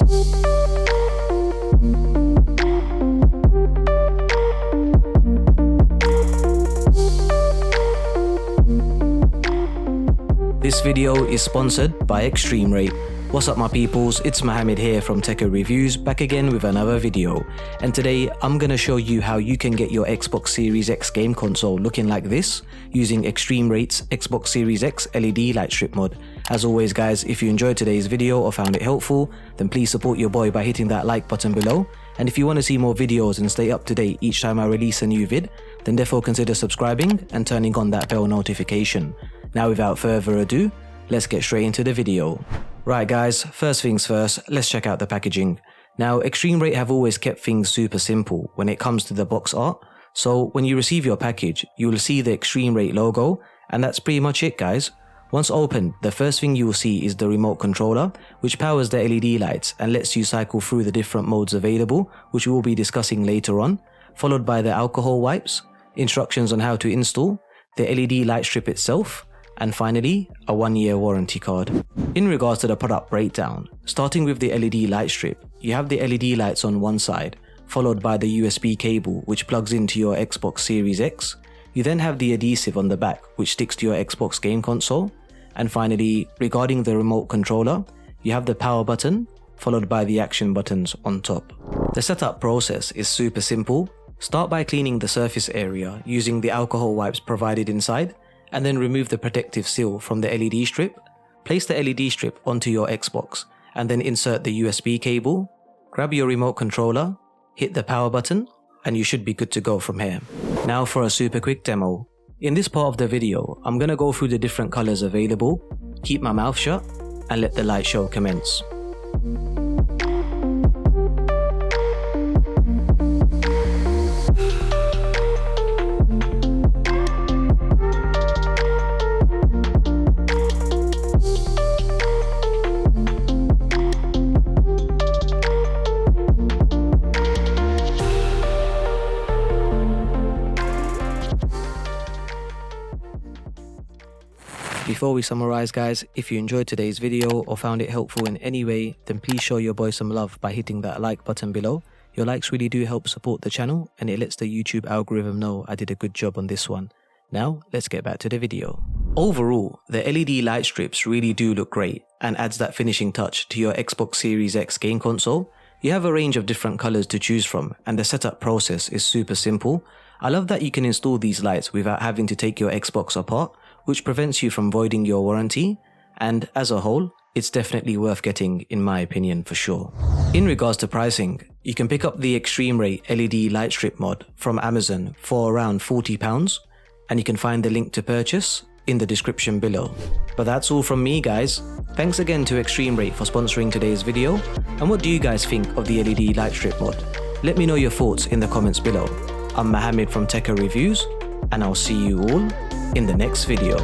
This video is sponsored by ExtremeRate. What's up my peoples, it's Mohammed here from tekkerreviews, back again with another video. And today I'm gonna show you how you can get your Xbox Series X game console looking like this using ExtremeRate's Xbox Series X LED light strip mod. As always guys, if you enjoyed today's video or found it helpful, then please support your boy by hitting that like button below. And if you want to see more videos and stay up to date each time I release a new vid, then therefore consider subscribing and turning on that bell notification. Now without further ado, let's get straight into the video. Right guys, first things first, let's check out the packaging. Now ExtremeRate have always kept things super simple when it comes to the box art. So when you receive your package, you will see the ExtremeRate logo, and that's pretty much it guys. Once opened, the first thing you will see is the remote controller, which powers the LED lights and lets you cycle through the different modes available, which we will be discussing later on, followed by the alcohol wipes, instructions on how to install, the LED light strip itself, and finally, a 1-year warranty card. In regards to the product breakdown, starting with the LED light strip, you have the LED lights on one side, followed by the USB cable which plugs into your Xbox Series X. You then have the adhesive on the back which sticks to your Xbox game console. And finally, regarding the remote controller, you have the power button, followed by the action buttons on top. The setup process is super simple. Start by cleaning the surface area using the alcohol wipes provided inside, and then remove the protective seal from the LED strip. Place the LED strip onto your Xbox and then insert the USB cable, grab your remote controller, hit the power button, and you should be good to go from here. Now for a super quick demo. In this part of the video, I'm gonna go through the different colors available, keep my mouth shut, and let the light show commence. Before we summarize guys, if you enjoyed today's video or found it helpful in any way, then please show your boy some love by hitting that like button below. Your likes really do help support the channel and it lets the YouTube algorithm know I did a good job on this one. Now let's get back to the video. Overall, the LED light strips really do look great and adds that finishing touch to your Xbox Series X game console. You have a range of different colors to choose from and the setup process is super simple. I love that you can install these lights without having to take your Xbox apart, which prevents you from voiding your warranty, and as a whole, it's definitely worth getting in my opinion for sure. In regards to pricing, you can pick up the ExtremeRate LED light strip mod from Amazon for around £40, and you can find the link to purchase in the description below. But that's all from me guys. Thanks again to ExtremeRate for sponsoring today's video, and what do you guys think of the LED light strip mod? Let me know your thoughts in the comments below. I'm Mohammed from tekkerreviews, and I'll see you all in the next video.